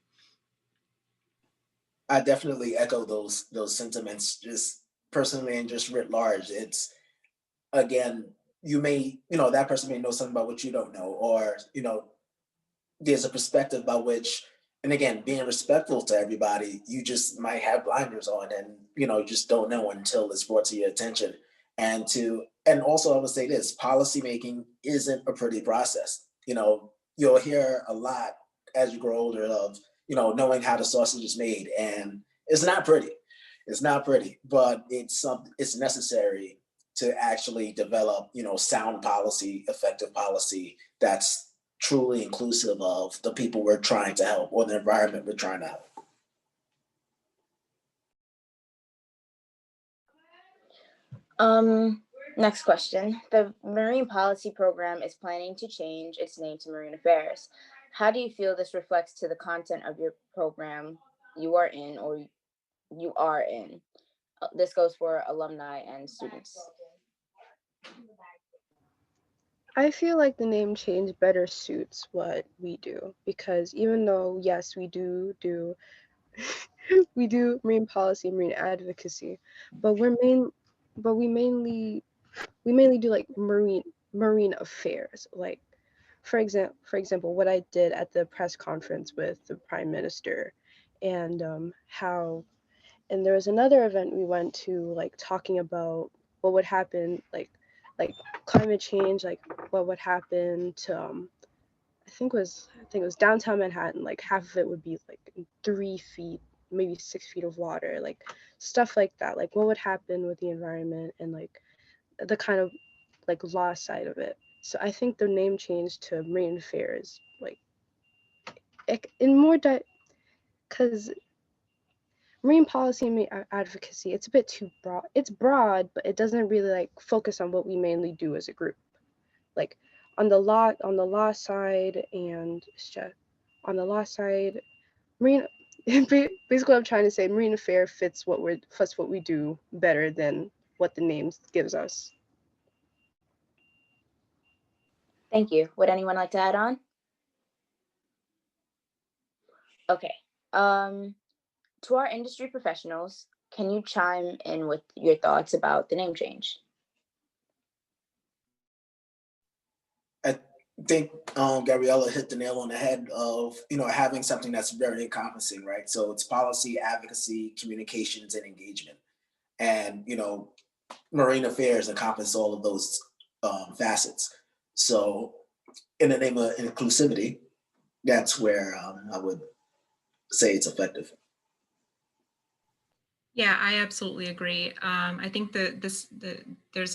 I definitely echo those sentiments, just personally and just writ large. It's, again, you may, that person may know something about what you don't know, or, there's a perspective by which, and again, being respectful to everybody, you just might have blinders on, and, you just don't know until it's brought to your attention. And also I would say this, policymaking isn't a pretty process. You'll hear a lot as you grow older of, knowing how the sausage is made, and it's not pretty. It's not pretty, but it's necessary to actually develop, sound policy, effective policy that's truly inclusive of the people we're trying to help or the environment we're trying to help. Next question. The Marine Policy Program is planning to change its name to Marine Affairs. How do you feel this reflects to the content of your program you are in or you are in? This goes for alumni and students. I feel like the name change better suits what we do, because even though, yes, we do we do marine policy, marine advocacy, but we mainly do like marine affairs. Like for example, what I did at the press conference with the Prime Minister, and and there was another event we went to, like talking about what would happen, like climate change, like what would happen to I think it was downtown Manhattan. Like half of it would be like 3 feet, maybe 6 feet of water, like stuff like that. Like what would happen with the environment, and like the kind of like law side of it. So I think the name change to Marine Affairs, like in more because marine policy and marine advocacy, it's a bit too broad. It's broad, but it doesn't really like focus on what we mainly do as a group. Like on the law side, and on the law side, marine basically what I'm trying to say, marine affair fits what we do better than what the name gives us. Thank you. Would anyone like to add on? Okay. To our industry professionals, can you chime in with your thoughts about the name change? I think Gabriella hit the nail on the head of, having something that's very encompassing, right? So it's policy, advocacy, communications, and engagement. And, marine affairs encompass all of those facets. So in the name of inclusivity, that's where I would say it's effective. Yeah, I absolutely agree. I think there's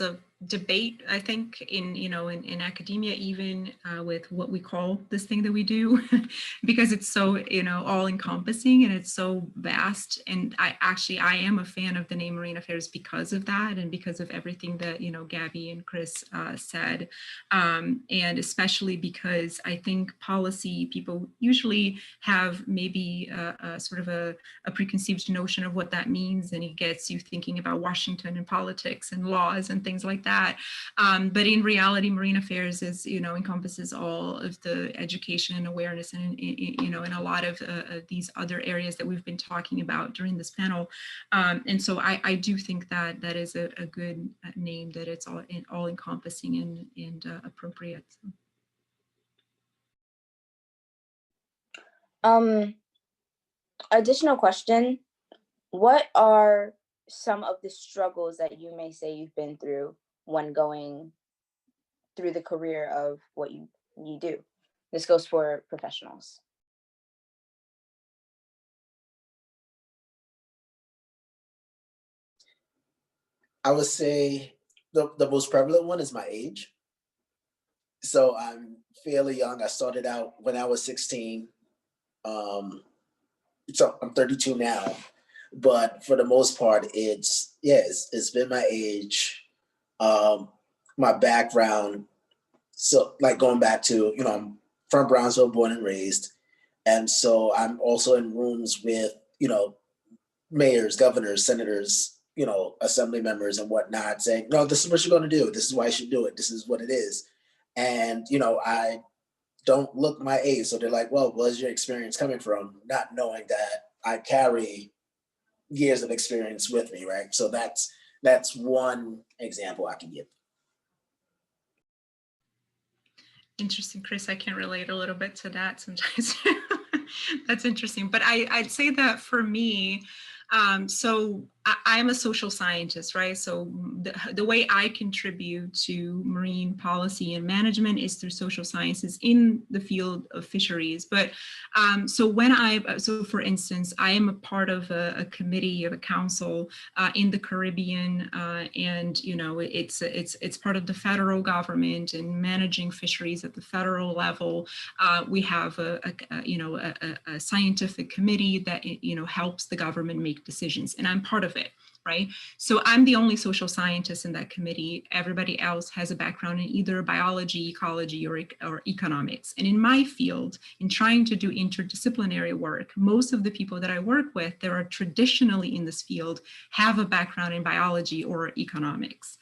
a debate, I think, in academia, even with what we call this thing that we do, because it's so, all encompassing and it's so vast. And I am a fan of the name Marine Affairs because of that, and because of everything that, Gabby and Chris said. And especially because I think policy people usually have maybe a sort of a preconceived notion of what that means, and it gets you thinking about Washington and politics and laws and things like that. But in reality, marine affairs is, encompasses all of the education and awareness, and in a lot of these other areas that we've been talking about during this panel. And so I do think that that is a good name, that it's all encompassing and appropriate. Additional question. What are some of the struggles that you may say you've been through when going through the career of what you do? This goes for professionals. I would say the most prevalent one is my age. So I'm fairly young. I started out when I was 16. So I'm 32 now, but for the most part, it's been my age, my background. So like going back to, I'm from Brownsville, born and raised. And so I'm also in rooms with, mayors, governors, senators, assembly members and whatnot saying, no, this is what you're going to do. This is why you should do it. This is what it is. And, I don't look my age. So they're like, well, where's your experience coming from? Not knowing that I carry years of experience with me, right? So that's one example I can give. Interesting, Chris. I can relate a little bit to that sometimes. That's interesting. But I'd say that for me, so I'm a social scientist, right? So the way I contribute to marine policy and management is through social sciences in the field of fisheries. But so for instance, I am a part of a committee of a council in the Caribbean, and it's part of the federal government and managing fisheries at the federal level. We have a scientific committee that helps the government make decisions, and I'm part of it, right? So I'm the only social scientist in that committee. Everybody else has a background in either biology, ecology, or economics. And in my field, in trying to do interdisciplinary work, most of the people that I work with that are traditionally in this field have a background in biology or economics.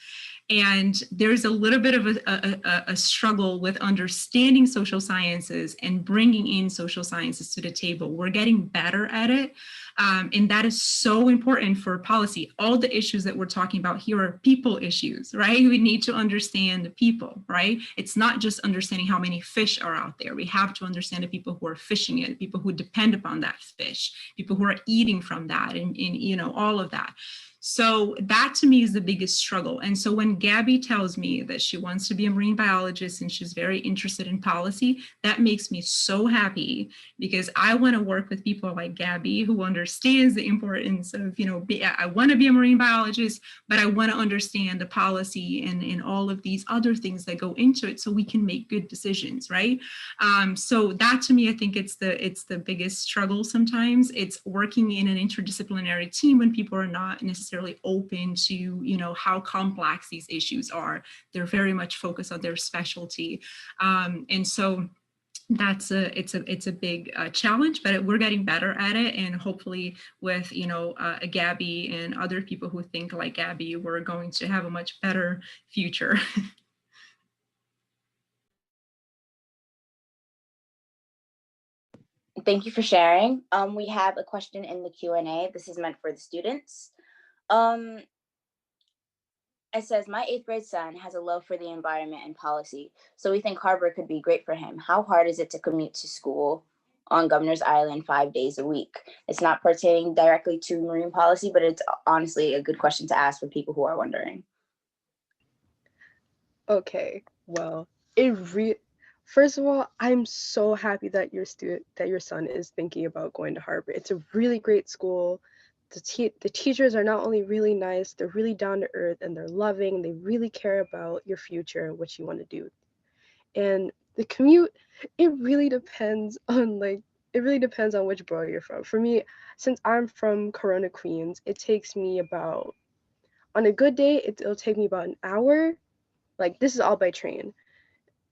And there's a little bit of a struggle with understanding social sciences and bringing in social sciences to the table. We're getting better at it. And that is so important for policy. All the issues that we're talking about here are people issues, right? We need to understand the people, right? It's not just understanding how many fish are out there. We have to understand the people who are fishing it, people who depend upon that fish, people who are eating from that, and all of that. So that to me is the biggest struggle. And so when Gabby tells me that she wants to be a marine biologist and she's very interested in policy, that makes me so happy, because I want to work with people like Gabby who understands the importance of, I want to be a marine biologist, but I want to understand the policy and all of these other things that go into it so we can make good decisions, right? So that to me, I think it's the biggest struggle sometimes. It's working in an interdisciplinary team when people are not necessarily open to, how complex these issues are. They're very much focused on their specialty. And so it's a big challenge, but we're getting better at it. And hopefully with, Gabby and other people who think like Gabby, we're going to have a much better future. Thank you for sharing. We have a question in the Q&A. This is meant for the students. It says, my 8th grade son has a love for the environment and policy, so we think Harbor could be great for him. How hard is it to commute to school on Governor's Island 5 days a week? It's not pertaining directly to marine policy, but it's honestly a good question to ask for people who are wondering. Okay, well, first of all, I'm so happy that your son is thinking about going to Harbor. It's a really great school. The teachers are not only really nice, they're really down to earth, and they're loving, and they really care about your future and what you want to do. And the commute, it really depends on which borough you're from. For me, since I'm from Corona, Queens, it takes me about, on a good day, it'll take me about an hour. Like, this is all by train.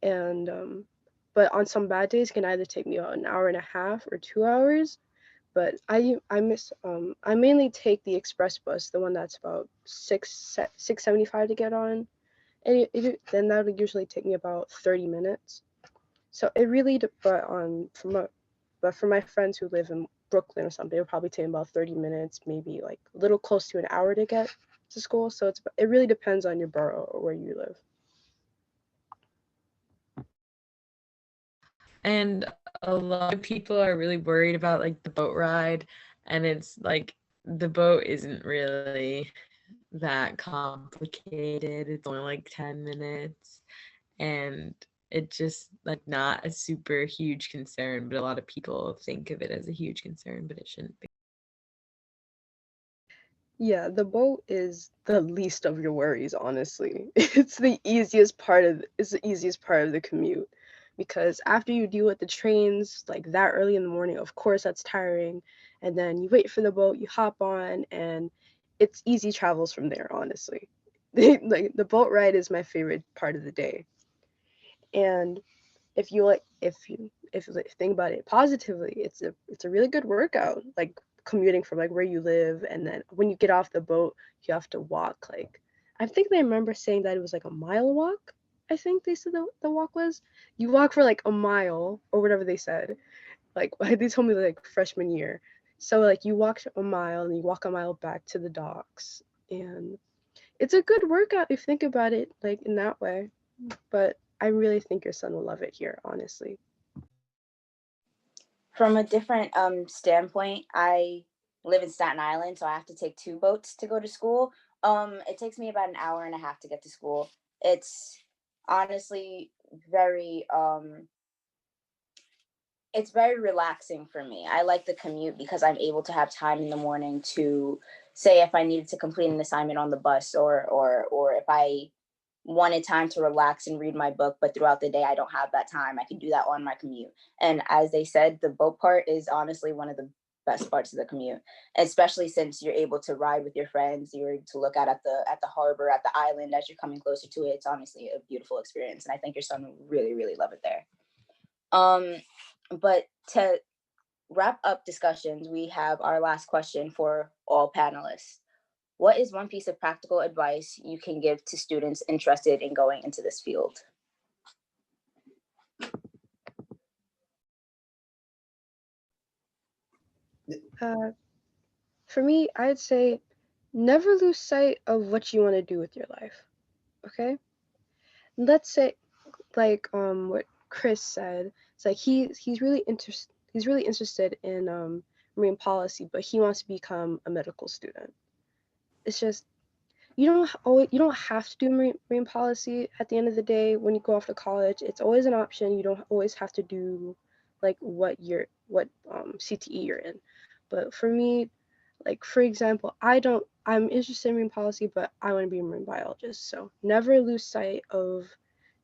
And but on some bad days, it can either take me about an hour and a half or 2 hours. But I mainly take the express bus, the one that's about $6.75 to get on, and then that would usually take me about 30 minutes. So it really, but for my friends who live in Brooklyn or something, it would probably take about 30 minutes, maybe like a little close to an hour to get to school. So it really depends on your borough or where you live. And a lot of people are really worried about like the boat ride, and it's like the boat isn't really that complicated. It's only like 10 minutes, and it's just like not a super huge concern, but a lot of people think of it as a huge concern, but it shouldn't be. Yeah, the boat is the least of your worries, honestly. It's the easiest part of the commute because after you deal with the trains like that early in the morning, of course that's tiring, and then you wait for the boat, you hop on, and it's easy travels from there, honestly. Like the boat ride is my favorite part of the day. And if you think about it positively, it's a really good workout, like commuting from like where you live, and then when you get off the boat you have to walk, like I think they remember saying that it was like a mile walk. I think they said the walk was, you walk for like a mile or whatever they said, like they told me like freshman year. So like you walk a mile and you walk a mile back to the docks, and it's a good workout if you think about it like in that way. But I really think your son will love it here, honestly. From a different standpoint, I live in Staten Island, so I have to take two boats to go to school. It takes me about an hour and a half to get to school. It's honestly very it's very relaxing for me. I like the commute because I'm able to have time in the morning to say if I needed to complete an assignment on the bus, or if I wanted time to relax and read my book, but throughout the day I don't have that time, I can do that on my commute. And as they said, the boat part is honestly one of the best parts of the commute, especially since you're able to ride with your friends, you're able to look out at the harbor, at the island as you're coming closer to it. It's honestly a beautiful experience, and I think your son will really, really love it there. But to wrap up discussions, we have our last question for all panelists. What is one piece of practical advice you can give to students interested in going into this field? Uh, for me, I'd say never lose sight of what you want to do with your life. Okay? Let's say like what Chris said. It's like he's really interested in marine policy, but he wants to become a medical student. It's just you don't have to do marine policy at the end of the day when you go off to college. It's always an option. You don't always have to do like what CTE you're in. But for me, like for example, I'm interested in marine policy, but I want to be a marine biologist. So never lose sight of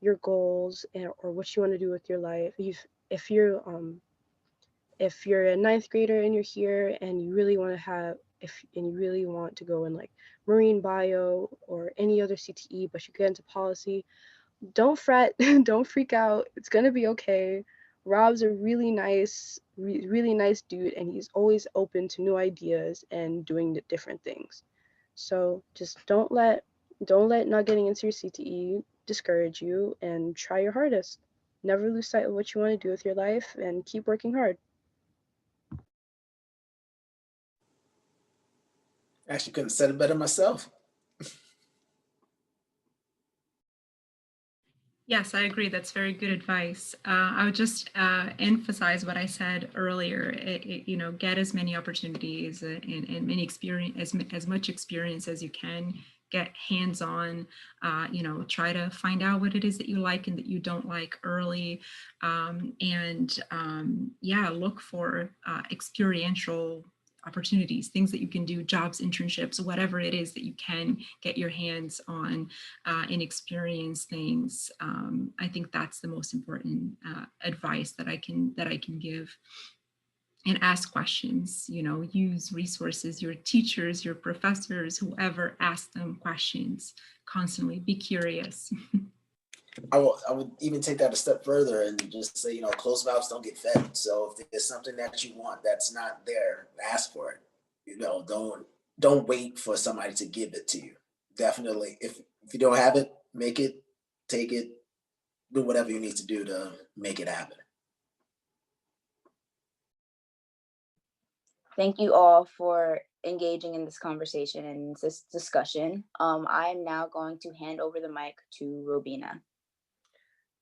your goals and or what you want to do with your life. If you're if you're a ninth grader and you're here and you really want to have if and you really want to go in like marine bio or any other CTE, but you get into policy, don't fret, don't freak out. It's gonna be okay. Rob's a really nice dude, and he's always open to new ideas and doing the different things. So just don't let not getting into your CTE discourage you, and try your hardest. Never lose sight of what you want to do with your life, and keep working hard. Actually, couldn't have said it better myself. Yes, I agree. That's very good advice. I would just emphasize what I said earlier. Get as many opportunities and many experience, as much experience as you can. Get hands-on. Try to find out what it is that you like and that you don't like early, look for experiential opportunities, things that you can do, jobs, internships, whatever it is that you can get your hands on and experience things. I think that's the most important advice that I can give. And ask questions, use resources, your teachers, your professors, whoever, ask them questions constantly, be curious. I would even take that a step further and just say, closed mouths don't get fed. So if there's something that you want that's not there, ask for it. Don't wait for somebody to give it to you. Definitely, if you don't have it, make it, take it, do whatever you need to do to make it happen. Thank you all for engaging in this conversation and this discussion. I am now going to hand over the mic to Robina.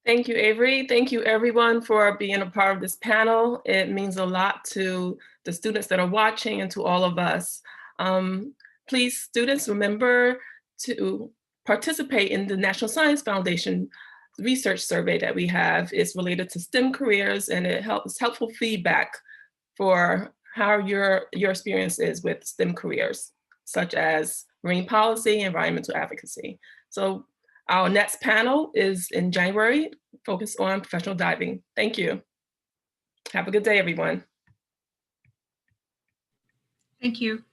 Thank you, Avery. Thank you, everyone, for being a part of this panel. It means a lot to the students that are watching and to all of us. Please, students, remember to participate in the National Science Foundation research survey that we have. It's related to STEM careers, and it's helpful feedback for how your experience is with STEM careers. such as marine policy, environmental advocacy. So our next panel is in January, focused on professional diving. Thank you. Have a good day, everyone. Thank you.